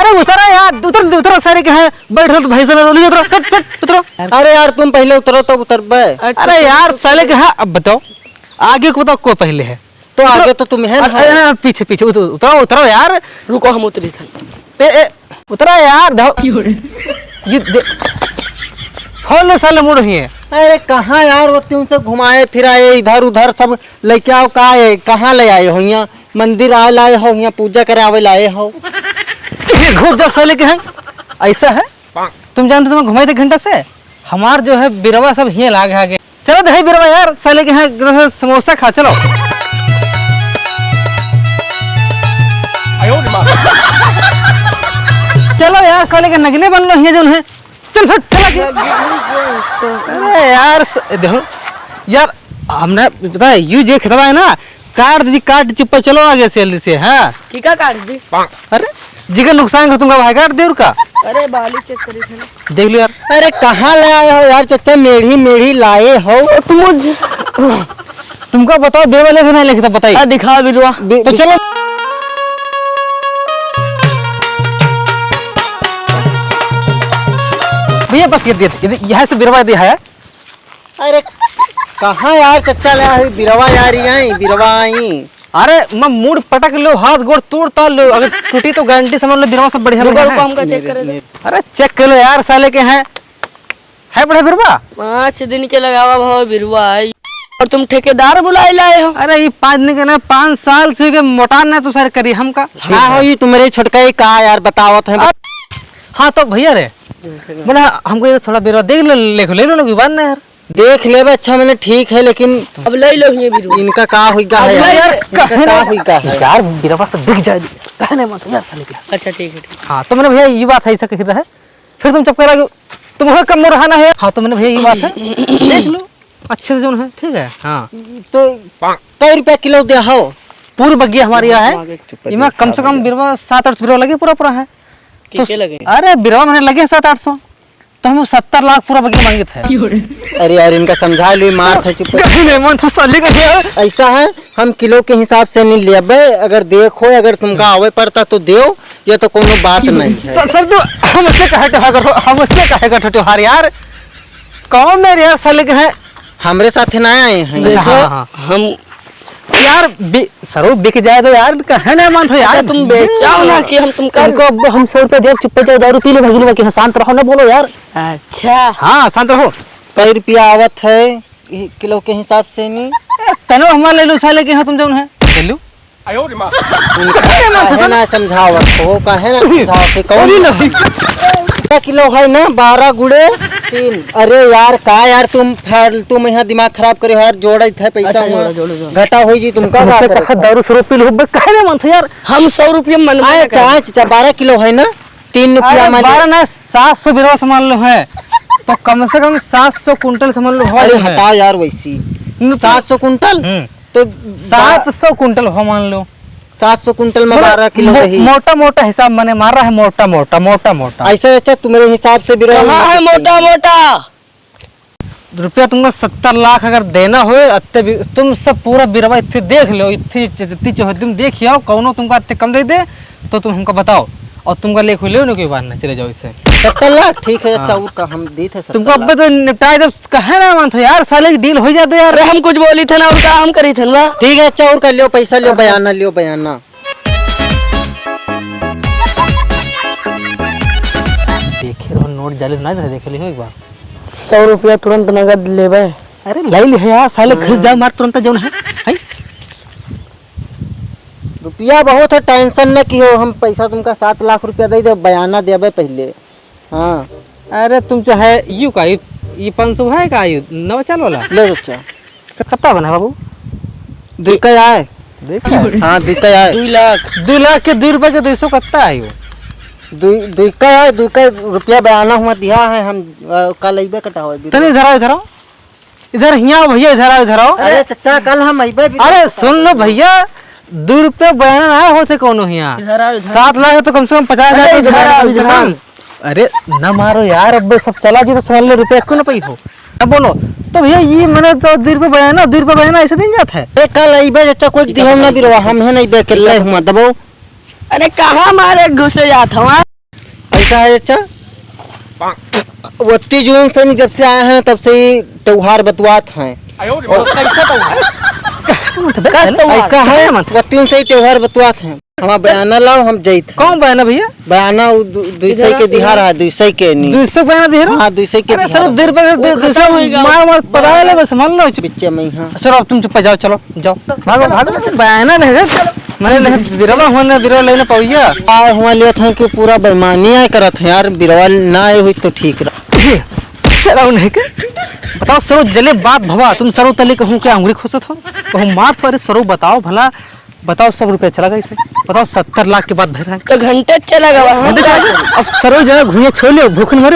अरे उतरो यार, उतरो सारे के है बैठो तो भाई साहब रोली उतरो। अरे यार तुम पहले उतरो तो उतर बे। अरे यार साले के है, अब बताओ आगे को बताओ, को पहले है तो आगे तो तुम है ना, पीछे उतरो यार। रुको हम उतरी थे। उतरा यार, ये फॉलो साले मुड़ ही है। अरे कहाँ यार, वो तुमसे घुमाए फिराए इधर उधर सब लेके आओ, का है कहाँ ले आए हो? यहाँ मंदिर आए लाए हो, यहाँ पूजा करे आवे लाए हो? घुस जा साले के हैं, ऐसा है? तुम जानते तुम्हें घुमाई थे घंटा से, हमार जो है बिरवा सब ही लागे आगे। चलो दही बिरवा यार, साले के हैं समोसा खा चलो। चलो यार साले के नगने बन लो जो है, चल फट चला के। अरे यार देखो यार, हमने पता है यू जे खतवा है ना, काट दी काट चुप्पा चलो आगे से जल्दी से। हाँ की का काट दी? अरे जिगर नुकसान कर तुमका भाई काट दे का। अरे बाली चेक करी थे ना, देख लो यार। अरे कहाँ ले आए हो यार चाचा, मेढ़ी लाए हो तुमको बताओ बे वाले भी नहीं लिखता, बताइए दिखा बिरवा। तो चलो भैया बस ये यहाँ से बिरवा दिया है। अरे कहाँ यार चचा ले आए बिरवा यार, यहाँ बिरवा आई। अरे मैं मूड पटक लो, हाथ गोड़ तोड़ ताल लो, अगर टूटी तो गारंटी समझ लो बिरवा सब बढ़िया है। हमका चेक करे। अरे चेक कर लो यार, साले के हैं है बड़ा बिरवा। 5 दिन के लगावा भाव बिरवा है, और तुम ठेकेदार बुलाए लाए हो। अरे ये 5 दिन के ना 5 साल से के मोटान ना तो सर करी हमका। हाँ हो ये तुम्हारे छोटका ही कहा यार, बतावत है। हाँ तो भैया रे बोला हमको ये थोड़ा बिरवा देख लो, ले लो विवाद ना यार। देख ले अच्छा मैंने ठीक है, लेकिन अब ले लो ये बिरवा। इनका का हुईगा है यार, का हुईगा है यार बिरवा से बिक जाए, कहने मत यार साले के। अच्छा ठीक है ठीक। हाँ तो मैंने भैया ये बात है, ऐसा कही है फिर तुम चुप करा तुम कम रहना है। हाँ तो मैंने भैया ये बात है, देख लो अच्छे से जो है, ठीक है। हाँ तो कई रुपया किलो दे हो? पूरी बग्गी हमारी यहाँ है, इमा कम से कम बिरवा 700-800 बिरवा लगे पूरा है। कितने लगे? अरे बिरवा मैंने लगे 700-800, तो हम 70 लाख पूरा बग्गी मांगे थे। अरे यार इनका समझा लो, मार था चुप। ऐसा है हम किलो के हिसाब से नहीं लेबे, अगर देखो अगर तुमका आवे पड़ता तो देओ, ये तो कोनो बात नहीं है। सर तो हमसे कहे हार यार, कौन मेरे यार साले के हैं, हमरे साथ ना आए हैं। हाँ, हम यार सरो बिक जाए तो यार कहे ना मान तो यार, तुम बेचाओ ना कि हम तुम कर हमको हम 100 रुपया दे, चुप जाओ, दारू पी लो भगील बाकी, शांत रहो ना बोलो यार। अच्छा हाँ शांत रहो। कई रुपया आवत है किलो के हिसाब से? नहीं तनो हमारे ले लो साले के, हाँ तुम जो है ले लो। ना समझावत हो, काहे ना समझावत कौन किलो है ना 12 गुड़े 3। अरे यार का यार तुम यहाँ दिमाग खराब करे यार, जोड़ा था पैसा घटा हो जी तुमका। दारू 100 रुपये लो काहे मन था यार, हम 100 रुपये मन आए चाचा 12 किलो है ना, 3 रुपया 12 ना 700 बिरवा सामान लो है, तो कम से कम 700 कुंटल सामान लो। अरे हटा यार वैसी 700 कुंटल तो 700 कुंटल हो मान लो, 700 कुंटल में 12 किलो रही। मोटा हिसाब मैंने मार रहा है, मोटा ऐसे अच्छा तुम्हारे हिसाब से भी है मोटा रुपया तुमको 70 लाख अगर देना हो, तुम सब पूरा बिरवा इतने देख लो, इतनी जो तुम देख आओ, कौनो तुमको इतने कम दे तो तुम हमको बताओ, और तुमका लेख ले ना कोई बात ना, चले जाओ इससे। 70 लाख ठीक है अच्छा, का हम दी थे तुमको अब तो निपटाए, जब कहे ना मान था यार, साले की डील हो जाते यार। हम कुछ बोली थे ना, और काम करी थे ना। ठीक है अच्छा, और कर लियो पैसा, लियो बयाना। देखे रहो नोट जाली ना देखे लियो एक बार। 100 रुपया तुरंत नगद लेबे। अरे ले ले यार साले, घुस जाओ मार तुरंत जो है। रुपया बहुत है, टेंशन न की हो, हम पैसा तुमका 7 लाख रुपया दे दे, बयाना देबे पहले। हाँ अरे तुम चाहे यू का ये 500 है का यू नवा चाल वाला ले अच्छा कितना बना बाबू? 2 का आए। हाँ 2 का आए। 2 लाख के 2 रुपए के 200 कितना आयो? 2 का रुपया बयाना हुआ दिया है, हम कल अइबे कटावे। तनी इधर हिया भैया, इधर आओ। अरे चाचा कल हम अइबे। अरे सुन लो भैया, 2 रुपया बयाना ना होते कोनो हिया, 7 लाख तो कम से कम 50,000। अरे न मारो यार, अब सब चला जी तो समझ लो, रुपया क्यों ना पई हो, अब बोलो तो भैया ये मैंने तो 2 रुपया बयाना ऐसे दिन जाता है। कल अइबे चाचा, कोई दिहम ना बिरवा, हम है नहीं बे के ले हुआ दबो। अरे कहाँ मारे घुसे जात हवा। कैसा है चाचा? 31 जून से जब से आए हैं तब से ही त्योहार बतवात हैं। कैसा तो ऐसा है 31 जून से ही त्योहार बतवात हैं। हमारा बयाना लाओ हम जैत कौन बयाना भैया? बयाना 200 के दिहार है 200 के नहीं 200 बयाना दे रहा? हाँ 200 के अरे सर देर पर 200 मार मार पड़ा ले बस मान लो। बिच्चे में हाँ चलो अब तुम चुप जाओ, चलो जाओ भागो भागो। बयाना नहीं रे मैंने नहीं बिरवा होने बिरवा लेने पाऊंगा। आए हुआ लिए थे कि पूरा बेईमानी आए करत है यार, बिरवा ना आए हुई तो ठीक रहा। चलो नहीं के बताओ सरो जले बात भवा तुम सरो तले कहूँ क्या अंगुली खोसत हो कहूँ मार तो। अरे सरो बताओ भला बताओ 100 रुपये चला गया इसे बताओ 70 लाख के बाद भर रहा है तो घंटे चला गवा। अब सरो जगह घुए छोड़ लो भूख मरे।